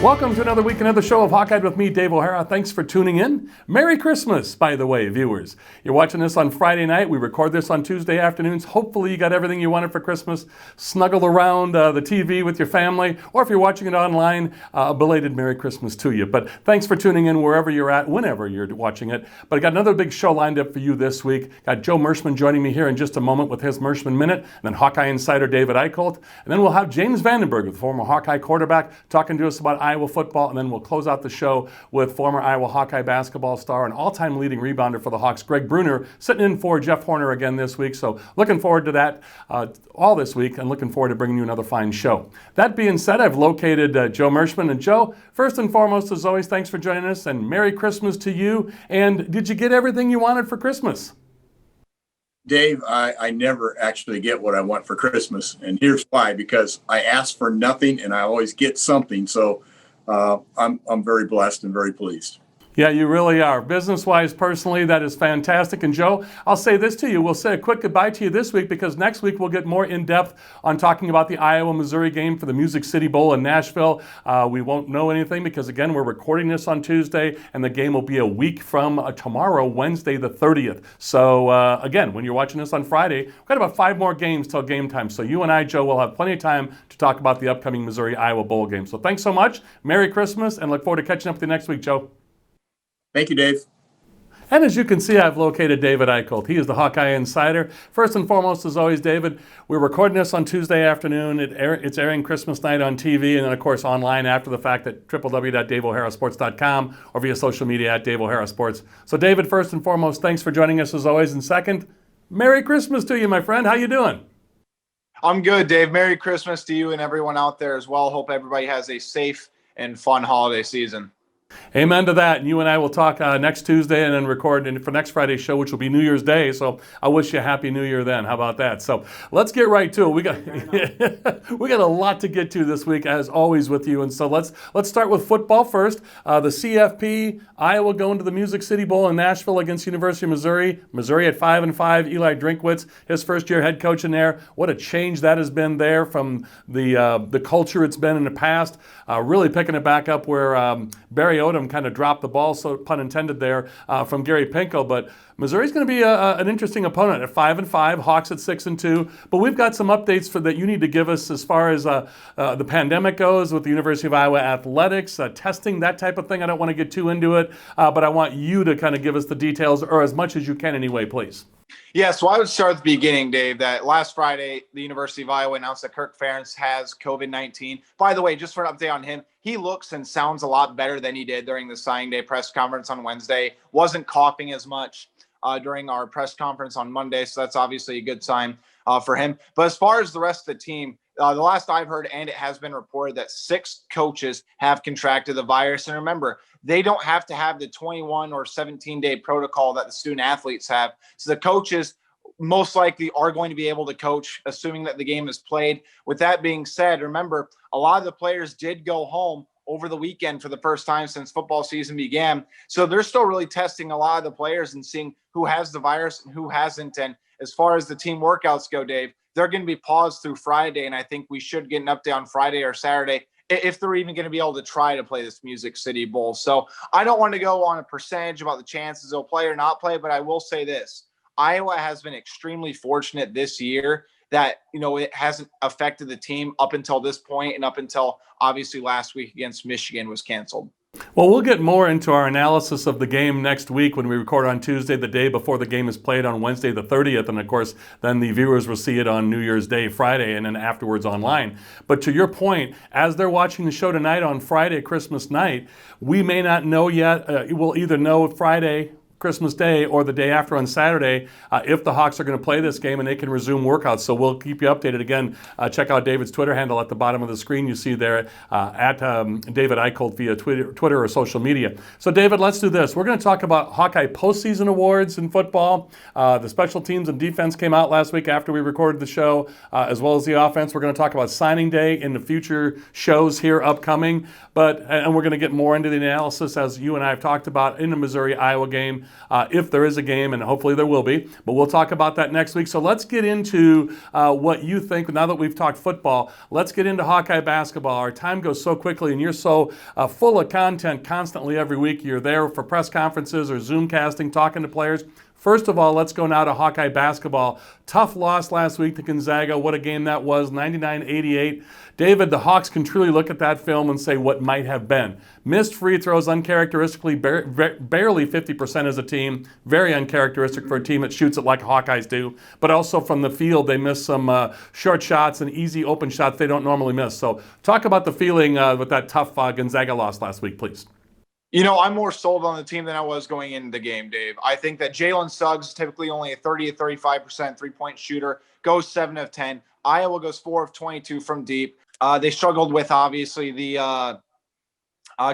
Welcome to another week, another show of Hawkeyed with me, Dave O'Hara. Thanks for tuning in. Merry Christmas, by the way, viewers. You're watching this on Friday night. We record this on Tuesday afternoons. Hopefully you got everything you wanted for Christmas. Snuggle around the TV with your family, or if you're watching it online, a belated Merry Christmas to you. But thanks for tuning in wherever you're at, whenever you're watching it. But I got another big show lined up for you this week. Got Joe Mershman joining me here in just a moment with his Mershman Minute, and then Hawkeye insider David Eicholt. And then we'll have James Vandenberg, the former Hawkeye quarterback, talking to us about Iowa football, and then we'll close out the show with former Iowa Hawkeye basketball star and all-time leading rebounder for the Hawks, Geg Brunner, sitting in for Jeff Horner again this week. So looking forward to that all this week, and looking forward to bringing you another fine show. That being said, I've located Joe Mershman. And Joe, first and foremost, as always, thanks for joining us, and Merry Christmas to you. And did you get everything you wanted for Christmas? Dave, I never actually get what I want for Christmas. And here's why: because I ask for nothing and I always get something. So I'm very blessed and very pleased. Yeah, you really are. Business-wise, personally, that is fantastic. And Joe, I'll say this to you. We'll say a quick goodbye to you this week, because next week we'll get more in-depth on talking about the Iowa-Missouri game for the Music City Bowl in Nashville. We won't know anything because, again, we're recording this on Tuesday, and the game will be a week from tomorrow, Wednesday the 30th. So, again, when you're watching this on Friday, we've got about 5 more games till game time. So you and I, Joe, will have plenty of time to talk about the upcoming Missouri-Iowa Bowl game. So thanks so much. Merry Christmas, and look forward to catching up with you next week, Joe. Thank you, Dave. And as you can see, I've located David Eicholt. He is the Hawkeye Insider. First and foremost, as always, David, we're recording this on Tuesday afternoon. It's airing Christmas night on TV, and then, of course, online after the fact at www.daveoharasports.com or via social media at Dave O'Hara Sports. So, David, first and foremost, thanks for joining us as always. And second, Merry Christmas to you, my friend. How you doing? I'm good, Dave. Merry Christmas to you and everyone out there as well. Hope everybody has a safe and fun holiday season. Amen to that. And you and I will talk next Tuesday and then record for next Friday's show, which will be New Year's Day. So I wish you a Happy New Year then. How about that? So let's get right to it. We got a lot to get to this week, as always, with you. And so let's start with football first. The CFP, Iowa going to the Music City Bowl in Nashville against University of Missouri. Missouri at 5-5. Eli Drinkwitz, his first-year head coach in there. What a change that has been there from the culture it's been in the past. Really picking it back up where Barry Odom kind of dropped the ball, so pun intended there, from Gary Pinkel. But Missouri's going to be an interesting opponent at 5-5, Hawks at 6-2. But we've got some updates that you need to give us as far as the pandemic goes with the University of Iowa athletics, testing, that type of thing. I don't want to get too into it, but I want you to kind of give us the details, or as much as you can anyway, please. Yeah, so I would start at the beginning, Dave, that last Friday, the University of Iowa announced that Kirk Ferentz has COVID-19. By the way, just for an update on him, he looks and sounds a lot better than he did during the signing day press conference on Wednesday. Wasn't coughing as much during our press conference on Monday, so that's obviously a good sign for him. But as far as the rest of the team, the last I've heard, and it has been reported, that 6 coaches have contracted the virus. And remember, they don't have to have the 21 or 17-day protocol that the student athletes have. So the coaches most likely are going to be able to coach, assuming that the game is played. With that being said, remember, a lot of the players did go home over the weekend for the first time since football season began. So they're still really testing a lot of the players and seeing who has the virus and who hasn't. And as far as the team workouts go, Dave, they're going to be paused through Friday. And I think we should get an update on Friday or Saturday if they're even going to be able to try to play this Music City Bowl. So I don't want to go on a percentage about the chances they'll play or not play, but I will say this. Iowa has been extremely fortunate this year that, it hasn't affected the team up until this point, and up until obviously last week against Michigan was canceled. Well, we'll get more into our analysis of the game next week when we record on Tuesday, the day before the game is played on Wednesday the 30th. And, of course, then the viewers will see it on New Year's Day, Friday, and then afterwards online. But to your point, as they're watching the show tonight on Friday, Christmas night, we may not know yet. We'll either know Friday, Christmas Day, or the day after on Saturday, if the Hawks are going to play this game and they can resume workouts. So we'll keep you updated. Again, check out David's Twitter handle at the bottom of the screen. You see there at David Eicholt via Twitter or social media. So David, let's do this. We're going to talk about Hawkeye postseason awards in football. The special teams and defense came out last week after we recorded the show, as well as the offense. We're going to talk about signing day in the future shows here upcoming. And we're going to get more into the analysis, as you and I have talked about, in the Missouri-Iowa game. if there is a game, and hopefully there will be. But we'll talk about that next week. So let's get into what you think. Now that we've talked football, let's get into Hawkeye basketball. Our time goes so quickly, and you're so full of content constantly every week. You're there for press conferences or Zoom casting, talking to players. First of all, let's go now to Hawkeye basketball. Tough loss last week to Gonzaga. What a game that was, 99-88. David, the Hawks can truly look at that film and say what might have been. Missed free throws uncharacteristically, barely 50% as a team. Very uncharacteristic for a team that shoots it like Hawkeyes do. But also from the field, they missed some short shots and easy open shots they don't normally miss. So talk about the feeling with that tough Gonzaga loss last week, please. You know, I'm more sold on the team than I was going into the game, Dave. I think that Jalen Suggs, typically only a 30 to 35% three-point shooter, goes 7 of 10. Iowa goes 4 of 22 from deep. They struggled with, obviously, the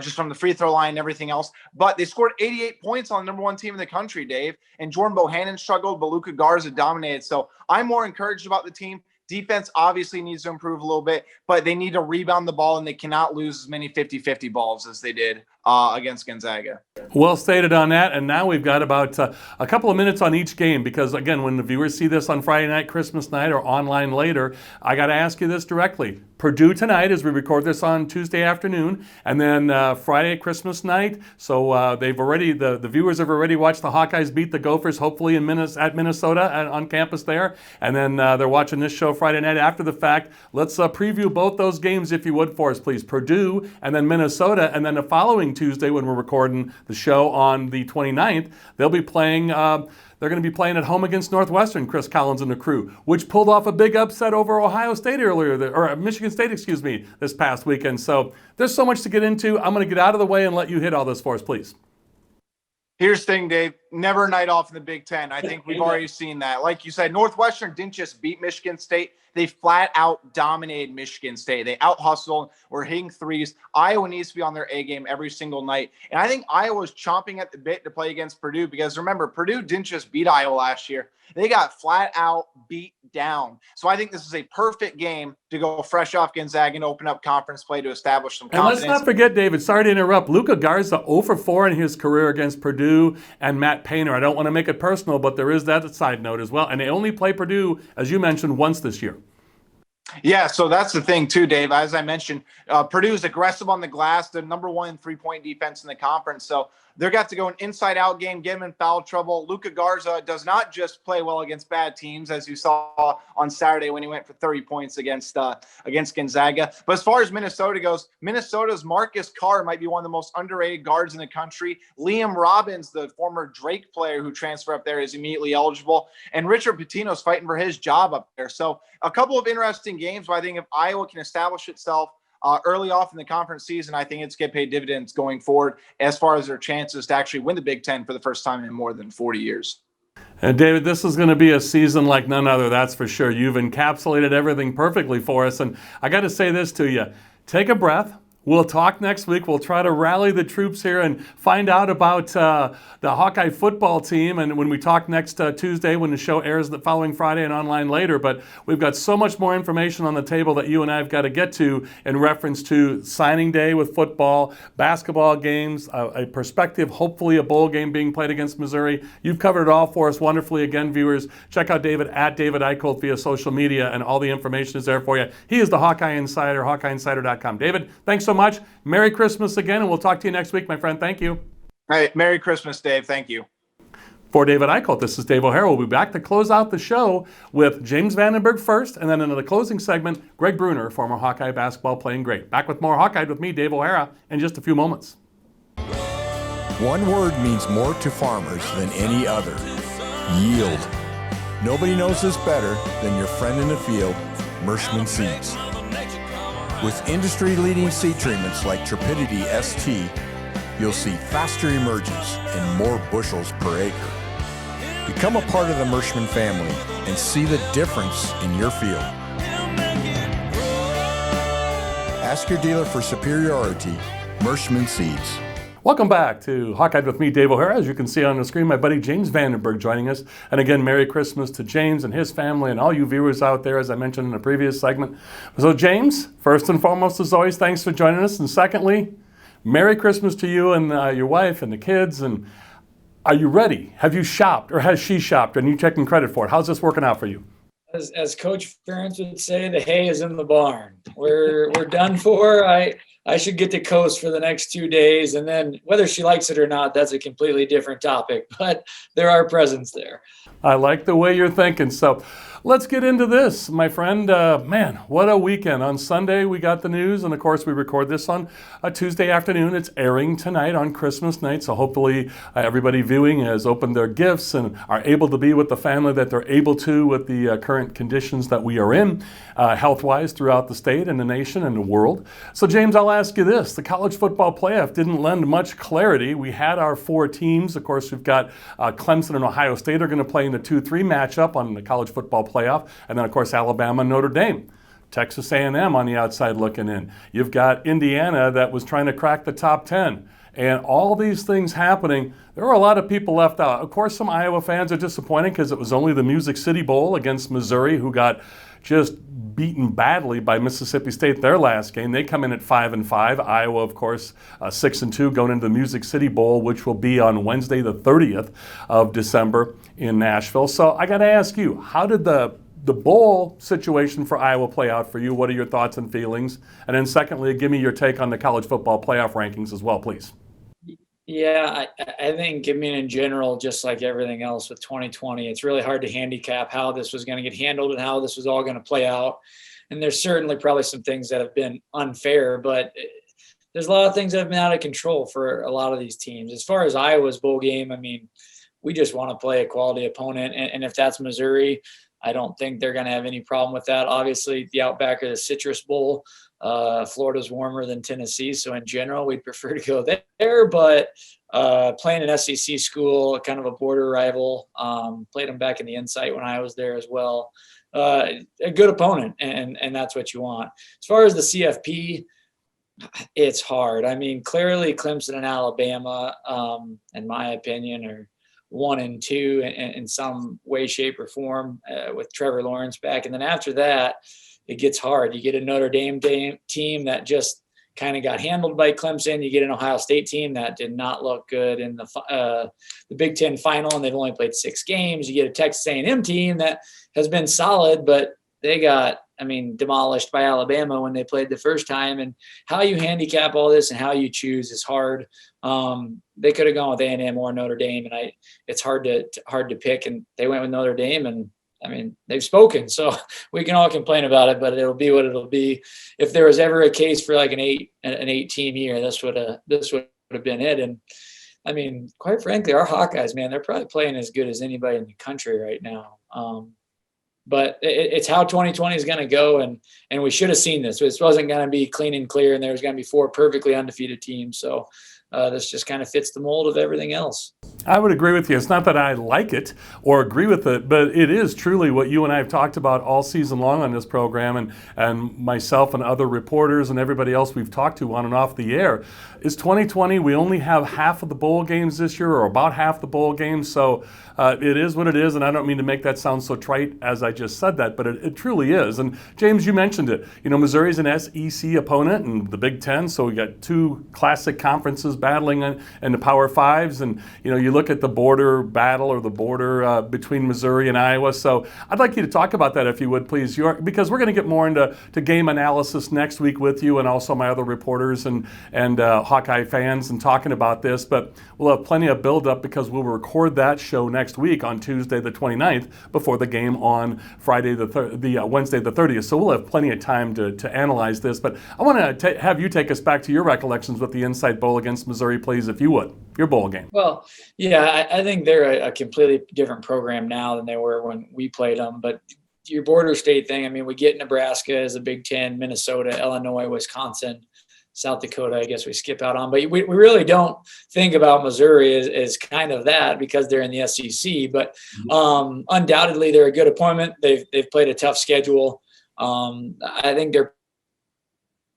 just from the free throw line and everything else. But they scored 88 points on the number one team in the country, Dave. And Jordan Bohannon struggled, but Luka Garza dominated. So I'm more encouraged about the team. Defense obviously needs to improve a little bit, but they need to rebound the ball, and they cannot lose as many 50-50 balls as they did against Gonzaga. Well stated on that, and now we've got about a couple of minutes on each game because, again, when the viewers see this on Friday night, Christmas night, or online later, I got to ask you this directly. Purdue tonight, as we record this on Tuesday afternoon, and then Friday, Christmas night. So they've already, the viewers have already watched the Hawkeyes beat the Gophers, hopefully at Minnesota on campus there, and then they're watching this show Friday night after the fact. Let's preview both those games, if you would, for us, please. Purdue and then Minnesota, and then the following Tuesday when we're recording the show on the 29th, they'll be playing. They're going to be playing at home against Northwestern, Chris Collins and the crew, which pulled off a big upset over Ohio State or Michigan State, this past weekend. So there's so much to get into. I'm going to get out of the way and let you hit all this for us, please. Here's the thing, Dave. Never a night off in the Big Ten. I think we've already seen that. Like you said, Northwestern didn't just beat Michigan State. They flat out dominated Michigan State. They out-hustled, were hitting threes. Iowa needs to be on their A game every single night. And I think Iowa's chomping at the bit to play against Purdue because, remember, Purdue didn't just beat Iowa last year. They got flat out beat down. So I think this is a perfect game to go fresh off Gonzaga and open up conference play to establish some confidence. And let's not forget, David, sorry to interrupt, Luka Garza 0 for 4 in his career against Purdue and Matt Painter. I don't want to make it personal, but there is that side note as well. And they only play Purdue, as you mentioned, once this year. Yeah, so that's the thing too, Dave. As I mentioned, Purdue's aggressive on the glass. They're number one in three-point defense in the conference. So they're got to go an inside-out game, get them in foul trouble. Luka Garza does not just play well against bad teams, as you saw on Saturday when he went for 30 points against Gonzaga. But as far as Minnesota goes, Minnesota's Marcus Carr might be one of the most underrated guards in the country. Liam Robbins, the former Drake player who transferred up there, is immediately eligible. And Richard Pitino's fighting for his job up there. So a couple of interesting games, but I think if Iowa can establish itself early off in the conference season, I think it's going to pay dividends going forward as far as their chances to actually win the Big Ten for the first time in more than 40 years. And David, this is going to be a season like none other, that's for sure. You've encapsulated everything perfectly for us. And I got to say this to you. Take a breath. We'll talk next week. We'll try to rally the troops here and find out about the Hawkeye football team. And when we talk next Tuesday, when the show airs the following Friday and online later. But we've got so much more information on the table that you and I have got to get to in reference to signing day with football, basketball games, a perspective, hopefully a bowl game being played against Missouri. You've covered it all for us wonderfully. Again, viewers, check out David at David Eicholt via social media, and all the information is there for you. He is the Hawkeye Insider, HawkeyeInsider.com. David, thanks so much. Merry Christmas again, and we'll talk to you next week, my friend. Thank you. All right. Merry Christmas, Dave. Thank you. For David Eicholt, this is Dave O'Hara. We'll be back to close out the show with James Vandenberg first, and then in the closing segment, Geg Brunner, former Hawkeye basketball playing great. Back with more Hawkeye with me, Dave O'Hara, in just a few moments. One word means more to farmers than any other: yield. Nobody knows this better than your friend in the field, Mershman Seeds. With industry-leading seed treatments like Trepidity ST, you'll see faster emergence and more bushels per acre. Become a part of the Mershman family and see the difference in your field. Ask your dealer for superiority, Mershman Seeds. Welcome back to Hawkeyed with me, Dave O'Hara. As you can see on the screen, my buddy James Vandenberg joining us. And again, Merry Christmas to James and his family and all you viewers out there, as I mentioned in the previous segment. So James, first and foremost, as always, thanks for joining us. And secondly, Merry Christmas to you and your wife and the kids. And Are you ready? Have you shopped, or has she shopped and you taking credit for it? How's this working out for you? As Coach Ferentz would say, the hay is in the barn. We're done for. I should get to coast for the next 2 days, and then whether she likes it or not, that's a completely different topic. But there are presents there. I like the way you're thinking. So let's get into this, my friend. Man, what a weekend. On Sunday, we got the news. And of course, we record this on a Tuesday afternoon. It's airing tonight on Christmas night. So hopefully everybody viewing has opened their gifts and are able to be with the family that they're able to with the current conditions that we are in, health-wise, throughout the state and the nation and the world. So James, I'll ask you this. The college football playoff didn't lend much clarity. We had our 4 teams. Of course, we've got Clemson and Ohio State are going to play in the 2-3 matchup on the college football playoff. And then, of course, Alabama and Notre Dame. Texas A&M on the outside looking in. You've got Indiana that was trying to crack the top 10. And all these things happening, there were a lot of people left out. Of course, some Iowa fans are disappointed because it was only the Music City Bowl against Missouri, who got just beaten badly by Mississippi State their last game. They come in at 5-5. Iowa, of course, 6-2 going into the Music City Bowl, which will be on Wednesday, the 30th of December in Nashville. So I got to ask you, how did the bowl situation for Iowa play out for you? What are your thoughts and feelings? And then secondly, give me your take on the college football playoff rankings as well, please. Yeah, I think, I mean, in general, just like everything else with 2020, it's really hard to handicap how this was going to get handled and how this was all going to play out. And there's certainly probably some things that have been unfair, but there's a lot of things that have been out of control for a lot of these teams. As far as Iowa's bowl game, I mean, we just want to play a quality opponent. And if that's Missouri, I don't think they're going to have any problem with that. Obviously, the Outback or the Citrus Bowl, Florida's warmer than Tennessee, so in general, we'd prefer to go there. But playing an SEC school, kind of a border rival, played them back in the Insight when I was there as well. A good opponent, and that's what you want. As far as the CFP, it's hard. I mean, clearly Clemson and Alabama, in my opinion, are 1 and 2 in some way, shape, or form with Trevor Lawrence back. And then after that, it gets hard. You get a Notre Dame team that just kind of got handled by Clemson. You get an Ohio State team that did not look good in the Big Ten final, and they've only played 6 games. You get a Texas A&M team that has been solid, but they got, I mean, demolished by Alabama when they played the first time. And how you handicap all this and how you choose is hard. They could have gone with A&M or Notre Dame, and it's hard to pick. And they went with Notre Dame, and I mean, they've spoken, so we can all complain about it, but it'll be what it'll be. If there was ever a case for like an 8-team year, this would have been it. And I mean, quite frankly, our Hawkeyes, man, they're probably playing as good as anybody in the country right now. But it's how 2020 is going to go, and we should have seen this. This wasn't going to be clean and clear, and there was going to be 4 perfectly undefeated teams. So this just kind of fits the mold of everything else. I would agree with you. It's not that I like it or agree with it, but it is truly what you and I have talked about all season long on this program, and myself and other reporters and everybody else we've talked to on and off the air. Is 2020, we only have half of the bowl games this year, or about half the bowl games, so it is what it is, and I don't mean to make that sound so trite as I just said that, but it truly is. And James, you mentioned it. You know, Missouri's an SEC opponent in the Big Ten, so we got 2 classic conferences battling in the Power Fives, and you know, you look at the border battle or the border between Missouri and Iowa. So I'd like you to talk about that if you would, please, because we're going to get more into game analysis next week with you and also my other reporters and Hawkeye fans and talking about this. But we'll have plenty of build-up because we'll record that show next week on Tuesday the 29th before the game on Friday Wednesday the 30th. So we'll have plenty of time to analyze this. But I want to have you take us back to your recollections with the Insight Bowl against Missouri, please, if you would. Your bowl game. Well, yeah, I think they're a completely different program now than they were when we played them. But your border state thing, I mean, we get Nebraska as a Big Ten, Minnesota, Illinois, Wisconsin, South Dakota, I guess we skip out on. But we really don't think about Missouri as kind of that because they're in the SEC. But undoubtedly, they're a good opponent. They've played a tough schedule. I think their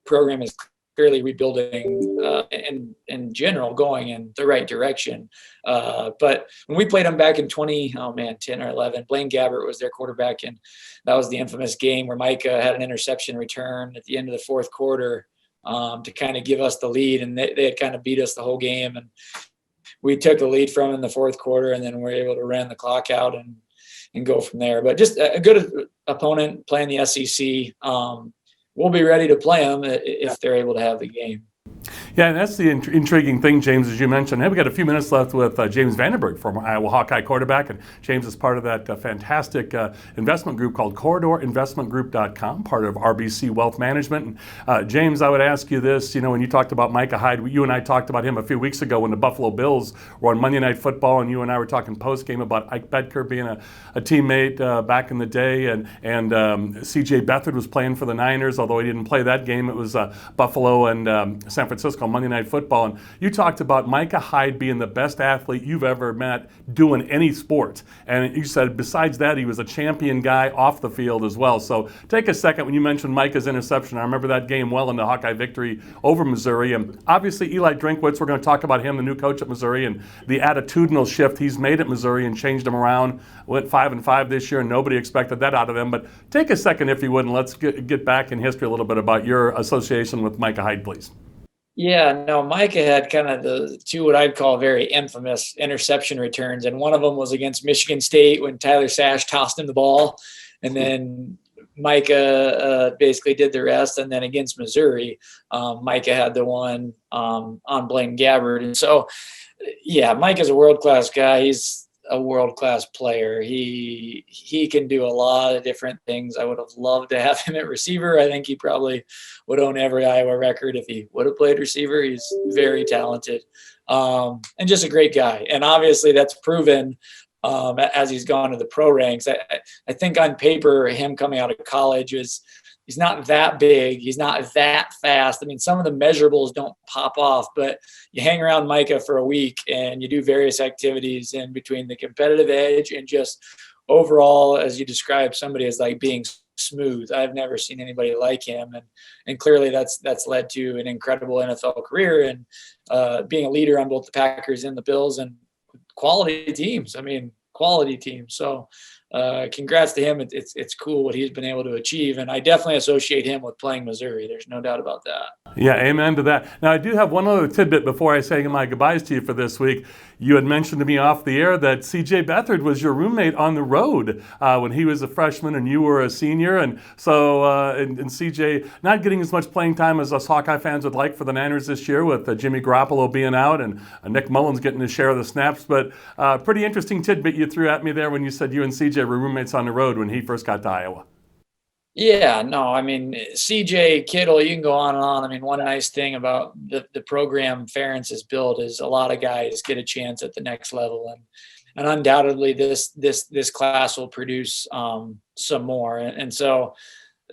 program is clearly rebuilding and in general going in the right direction. But when we played them back in 10 or 11, Blaine Gabbert was their quarterback, and that was the infamous game where Micah had an interception return at the end of the 4th quarter to kind of give us the lead, and they had kind of beat us the whole game. And we took the lead from in the fourth quarter, and then we're able to run the clock out and go from there. But just a good opponent playing the SEC. We'll be ready to play them if they're able to have the game. Yeah, and that's the intriguing thing, James, as you mentioned. Hey, we got a few minutes left with James Vandenberg, former Iowa Hawkeye quarterback, and James is part of that fantastic investment group called Corridorinvestmentgroup.com, part of RBC Wealth Management. And, James, I would ask you this, when you talked about Micah Hyde, you and I talked about him a few weeks ago when the Buffalo Bills were on Monday Night Football, and you and I were talking post-game about Ike Bedker being a teammate back in the day, and C.J. Beathard was playing for the Niners, although he didn't play that game. It was Buffalo and San Francisco on Monday Night Football, and you talked about Micah Hyde being the best athlete you've ever met doing any sport, and you said besides that he was a champion guy off the field as well. So take a second when you mentioned Micah's interception. I remember that game well in the Hawkeye victory over Missouri, and obviously Eli Drinkwitz, we're going to talk about him, the new coach at Missouri, and the attitudinal shift he's made at Missouri and changed them around. Went 5-5 this year, and nobody expected that out of them. But take a second, if you would, and let's get back in history a little bit about your association with Micah Hyde, please. Yeah, no, Micah had kind of the two what I'd call very infamous interception returns, and one of them was against Michigan State when Tyler Sash tossed him the ball, and then Micah basically did the rest. And then against Missouri, Micah had the one on Blaine Gabbert. And so, yeah, Micah's a world-class guy. He's a world-class player. He can do a lot of different things. I would have loved to have him at receiver. I think he probably would own every Iowa record if he would have played receiver. He's very talented and just a great guy. And obviously that's proven as he's gone to the pro ranks. I think on paper, him coming out of college he's not that big. He's not that fast. I mean, some of the measurables don't pop off, but you hang around Micah for a week and you do various activities in between the competitive edge and just overall, as you describe, somebody as like being smooth. I've never seen anybody like him. And clearly that's led to an incredible NFL career and being a leader on both the Packers and the Bills and quality teams. I mean, quality teams. So congrats to him. It's cool what he's been able to achieve, and I definitely associate him with playing Missouri. There's no doubt about that. Yeah, amen to that. Now, I do have one other tidbit before I say my goodbyes to you for this week. You had mentioned to me off the air that C.J. Beathard was your roommate on the road when he was a freshman and you were a senior. And so, and C.J. not getting as much playing time as us Hawkeye fans would like for the Niners this year with Jimmy Garoppolo being out and Nick Mullins getting his share of the snaps. But pretty interesting tidbit you threw at me there when you said you and C.J. were roommates on the road when he first got to Iowa. Yeah, no, I mean, CJ, Kittle, you can go on and on. I mean, one nice thing about the program Ferentz has built is a lot of guys get a chance at the next level. And undoubtedly this class will produce some more. And so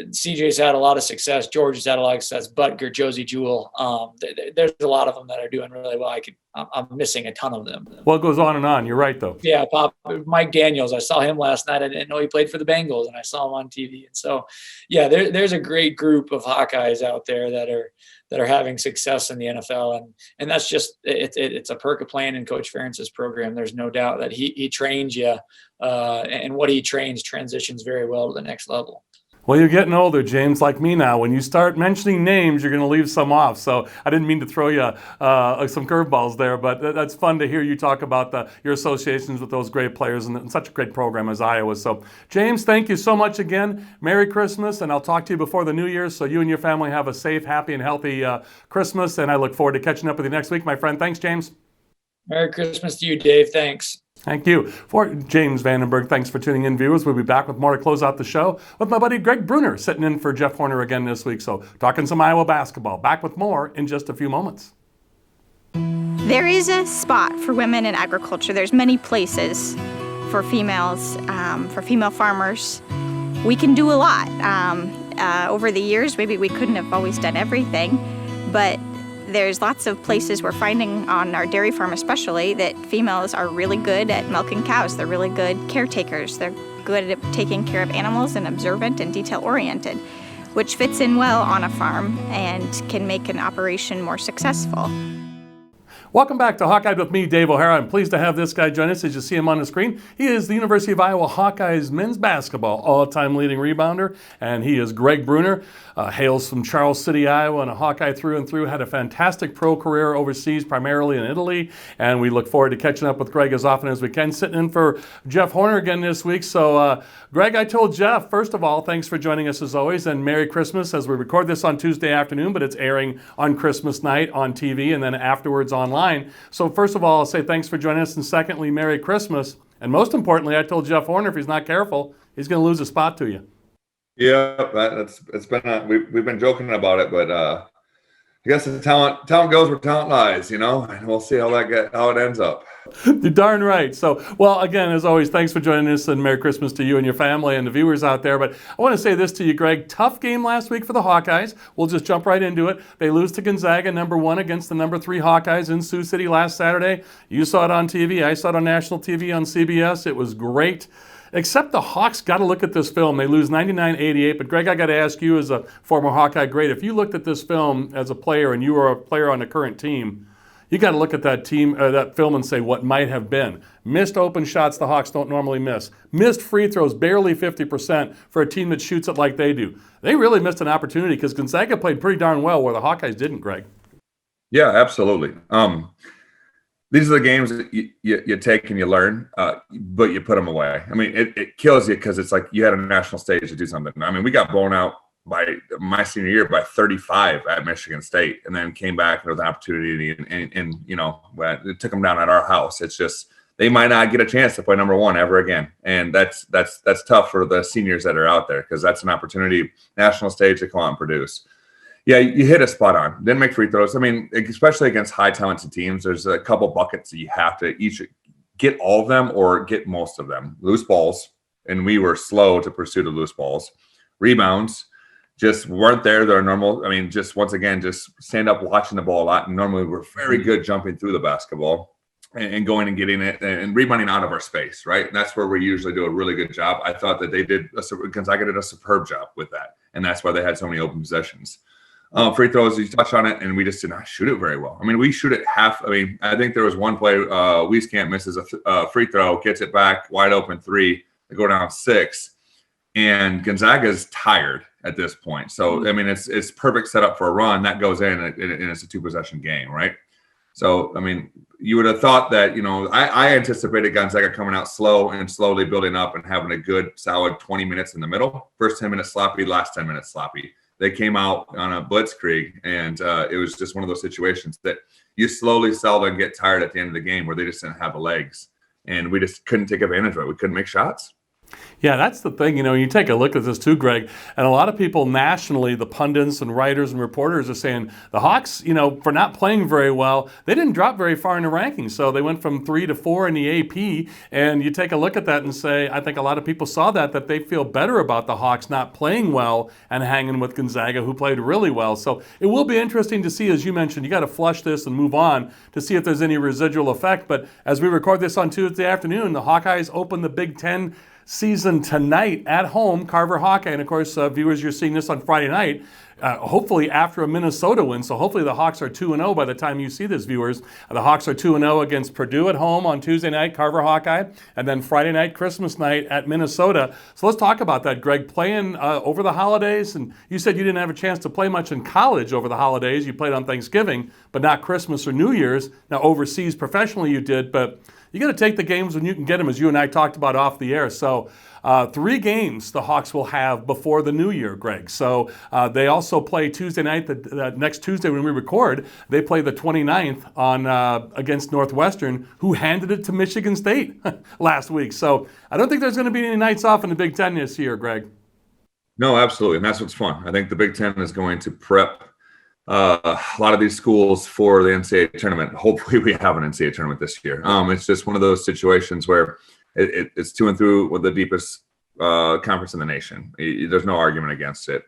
CJ's had a lot of success. George has had a lot of success. Butker, Josie Jewell. There's a lot of them that are doing really well. I'm missing a ton of them. Well, it goes on and on. You're right, though. Yeah, Mike Daniels. I saw him last night. I didn't know he played for the Bengals, and I saw him on TV. And so, yeah, there's a great group of Hawkeyes out there that are having success in the NFL, and that's just it's a perk of playing in Coach Ferentz's program. There's no doubt that he trains you, and what he trains transitions very well to the next level. Well, you're getting older, James, like me now. When you start mentioning names, you're going to leave some off. So I didn't mean to throw you some curveballs there, but that's fun to hear you talk about your associations with those great players and such a great program as Iowa. So, James, thank you so much again. Merry Christmas, and I'll talk to you before the New Year so you and your family have a safe, happy, and healthy Christmas, and I look forward to catching up with you next week, my friend. Thanks, James. Merry Christmas to you, Dave. Thanks. Thank you. For James Vandenberg, thanks for tuning in, viewers. We'll be back with more to close out the show with my buddy Geg Brunner sitting in for Jeff Horner again this week. So talking some Iowa basketball. Back with more in just a few moments. There is a spot for women in agriculture. There's many places for females, for female farmers. We can do a lot. Over the years, maybe we couldn't have always done everything, but there's lots of places we're finding on our dairy farm especially that females are really good at milking cows. They're really good caretakers. They're good at taking care of animals and observant and detail-oriented, which fits in well on a farm and can make an operation more successful. Welcome back to Hawkeye with me, Dave O'Hara. I'm pleased to have this guy join us. As you see him on the screen, he is the University of Iowa Hawkeyes men's basketball all-time leading rebounder, and he is Geg Brunner. Hails from Charles City, Iowa, and a Hawkeye through and through. Had a fantastic pro career overseas, primarily in Italy, and we look forward to catching up with Geg as often as we can. Sitting in for Jeff Horner again this week. So, Geg, I told Jeff, first of all, thanks for joining us as always, and Merry Christmas as we record this on Tuesday afternoon, but it's airing on Christmas night on TV and then afterwards online. So first of all, I'll say thanks for joining us, and secondly, Merry Christmas. And most importantly, I told Jeff Horner if he's not careful, he's going to lose a spot to you. Yeah, it's been we've been joking about it, but I guess the talent goes where talent lies, and we'll see how it ends up. You're darn right. So, well, again, as always, thanks for joining us, and Merry Christmas to you and your family and the viewers out there. But I want to say this to you, Geg. Tough game last week for the Hawkeyes. We'll just jump right into it. They lose to Gonzaga, number 1 against the number 3 Hawkeyes in Sioux City last Saturday. You saw it on TV. I saw it on national TV on CBS. It was great. Except the Hawks got to look at this film. They lose 99-88. But, Geg, I got to ask you as a former Hawkeye great, if you looked at this film as a player and you were a player on the current team, you got to look at that film and say what might have been. Missed open shots the Hawks don't normally miss. Missed free throws, barely 50% for a team that shoots it like they do. They really missed an opportunity because Gonzaga played pretty darn well where the Hawkeyes didn't, Geg. Yeah, absolutely. These are the games that you take and you learn, but you put them away. I mean, it kills you because it's like you had a national stage to do something. I mean, we got blown out by my senior year by 35 at Michigan State, and then came back with an opportunity, and it took them down at our house. It's just they might not get a chance to play number 1 ever again, and that's tough for the seniors that are out there because that's an opportunity, national stage, to come out and produce. Yeah, you hit a spot on. Didn't make free throws. I mean, especially against high talented teams, there's a couple buckets that you have to each get all of them or get most of them. Loose balls, and we were slow to pursue the loose balls. Rebounds just weren't there. They're normal. I mean, just once again, just stand up watching the ball a lot. And normally we're very good jumping through the basketball and going and getting it and rebounding out of our space, right? And that's where we usually do a really good job. I thought that Gonzaga did a superb job with that. And that's why they had so many open possessions. Free throws, you touch on it, and we just did not shoot it very well. I mean, we shoot it half. I mean, I think there was one play, Wieskamp misses a free throw, gets it back, wide open 3, they go down 6. And Gonzaga's tired at this point. So, I mean, it's perfect setup for a run. That goes in, and it's a 2-possession game, right? So, I mean, you would have thought that, I anticipated Gonzaga coming out slow and slowly building up and having a good, solid 20 minutes in the middle. First 10 minutes sloppy, last 10 minutes sloppy. They came out on a blitzkrieg, and it was just one of those situations that you slowly sell and get tired at the end of the game where they just didn't have the legs, and we just couldn't take advantage of it. We couldn't make shots. Yeah, that's the thing. You take a look at this too, Geg, and a lot of people nationally, the pundits and writers and reporters are saying the Hawks, for not playing very well, they didn't drop very far in the rankings. So they went from 3 to 4 in the AP, and you take a look at that and say, I think a lot of people saw that they feel better about the Hawks not playing well and hanging with Gonzaga, who played really well. So it will be interesting to see, as you mentioned, you got to flush this and move on to see if there's any residual effect. But as we record this on Tuesday afternoon, the Hawkeyes open the Big Ten season tonight at home, Carver Hawkeye. And of course, viewers, you're seeing this on Friday night, hopefully after a Minnesota win. So hopefully the Hawks are 2-0 by the time you see this, viewers. The Hawks are 2-0 against Purdue at home on Tuesday night, Carver Hawkeye, and then Friday night, Christmas night at Minnesota. So let's talk about that, Geg. Playing over the holidays, and you said you didn't have a chance to play much in college over the holidays. You played on Thanksgiving, but not Christmas or New Year's. Now overseas professionally you did, but you got to take the games when you can get them, as you and I talked about off the air. So 3 games the Hawks will have before the new year, Geg. So they also play Tuesday night, next Tuesday when we record, they play the 29th on against Northwestern, who handed it to Michigan State last week. So I don't think there's going to be any nights off in the Big Ten this year, Geg. No, absolutely. And that's what's fun. I think the Big Ten is going to prep a lot of these schools for the NCAA tournament. Hopefully we have an NCAA tournament this year. It's just one of those situations where it's to and through with the deepest conference in the nation. There's no argument against it.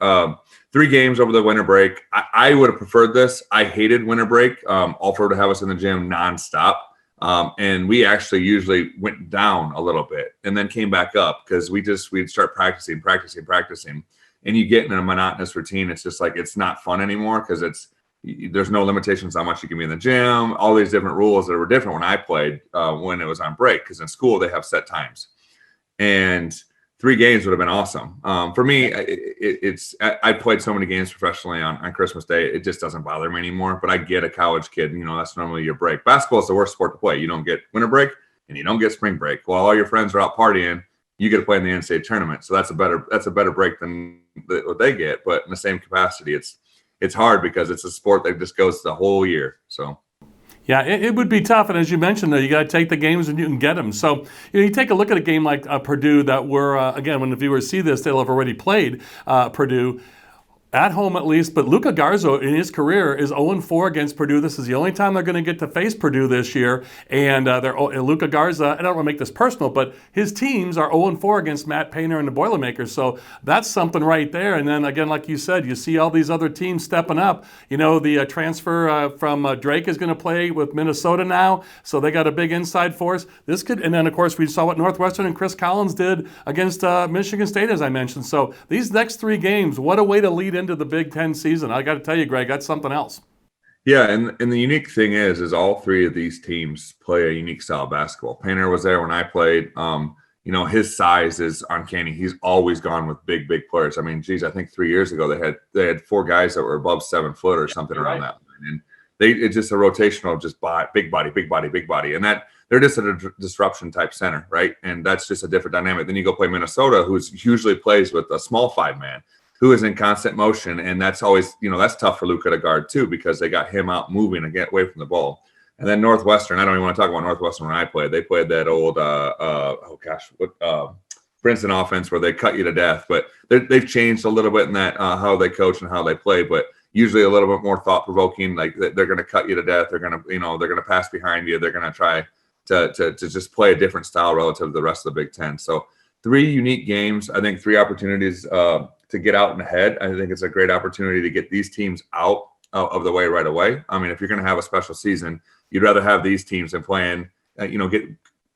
3 games over the winter break. I would have preferred this. I hated winter break. Offered to have us in the gym nonstop. And we actually usually went down a little bit and then came back up because we'd start practicing. And you get in a monotonous routine. It's just like, it's not fun anymore because there's no limitations on how much you can be in the gym, all these different rules that were different when I played when it was on break, because in school they have set times. And 3 games would have been awesome. For me, I played so many games professionally on Christmas Day, it just doesn't bother me anymore. But I get a college kid, that's normally your break. Basketball is the worst sport to play. You don't get winter break and you don't get spring break. While all your friends are out partying, you get to play in the NCAA tournament. So that's a better break than what they get. But in the same capacity, it's hard because it's a sport that just goes the whole year. So. Yeah, it would be tough. And as you mentioned, though, you got to take the games and you can get them. So you take a look at a game like Purdue that we're, again, when the viewers see this, they'll have already played Purdue. At home at least, but Luka Garza in his career is 0-4 against Purdue. This is the only time they're going to get to face Purdue this year. And Luka Garza, I don't want to make this personal, but his teams are 0-4 against Matt Painter and the Boilermakers. So that's something right there. And then again, like you said, you see all these other teams stepping up. The transfer from Drake is going to play with Minnesota now. So they got a big inside force. And then of course we saw what Northwestern and Chris Collins did against Michigan State, as I mentioned. So these next 3 games, what a way to lead into the Big Ten season. I got to tell you, Greg, that's something else. Yeah, and the unique thing is all 3 of these teams play a unique style of basketball. Painter was there when I played. His size is uncanny. He's always gone with big players. I mean, geez, I think 3 years ago they had 4 guys that were above 7 foot or something around that. And it's just a rotational, just big body, and that they're just a disruption type center, right? And that's just a different dynamic. Then you go play Minnesota, who usually plays with a small 5-man. Who is in constant motion, and that's always, that's tough for Luka to guard too, because they got him out moving and get away from the ball. And then Northwestern, I don't even want to talk about Northwestern when I played. They played that old, Princeton offense where they cut you to death. But they've changed a little bit in that how they coach and how they play, but usually a little bit more thought provoking. Like they're going to cut you to death. They're going to, they're going to pass behind you. They're going to try to just play a different style relative to the rest of the Big Ten. So 3 unique games. I think 3 opportunities to get out and ahead. I think it's a great opportunity to get these teams out of the way right away. I mean, if you're going to have a special season, you'd rather have these teams than playing, get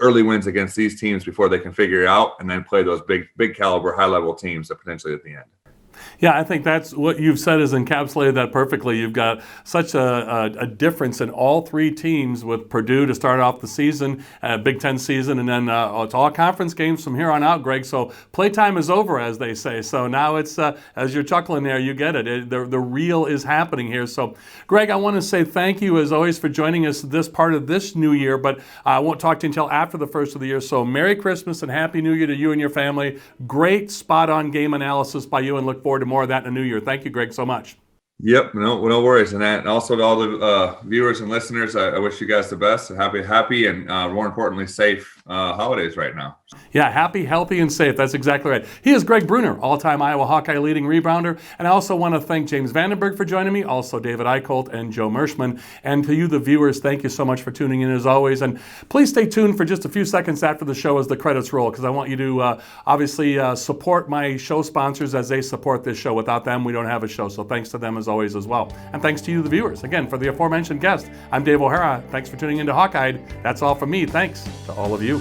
early wins against these teams before they can figure it out, and then play those big caliber, high level teams that potentially at the end. Yeah, I think that's what you've said is encapsulated that perfectly. You've got such a difference in all 3 teams with Purdue to start off the season, Big Ten season, and then it's all conference games from here on out, Greg. So playtime is over, as they say. So now it's, as you're chuckling there, you get it. The real is happening here. So, Greg, I want to say thank you, as always, for joining us this part of this new year, but I won't talk to you until after the first of the year. So Merry Christmas and Happy New Year to you and your family. Great spot-on game analysis by you, and look forward to more of that in the new year. Thank you, Greg, so much. Yep, no worries. And also to all the viewers and listeners, I wish you guys the best. Happy, and more importantly, safe holidays right now. Yeah, happy, healthy, and safe. That's exactly right. He is Geg Brunner, all-time Iowa Hawkeye leading rebounder. And I also want to thank James Vandenberg for joining me, also David Eicholt and Joe Merschman. And to you, the viewers, thank you so much for tuning in as always. And please stay tuned for just a few seconds after the show as the credits roll, because I want you to obviously support my show sponsors as they support this show. Without them, we don't have a show. So thanks to them as always as well. And thanks to you, the viewers. Again, for the aforementioned guest, I'm Dave O'Hara. Thanks for tuning in to Hawkeyed. That's all from me. Thanks to all of you.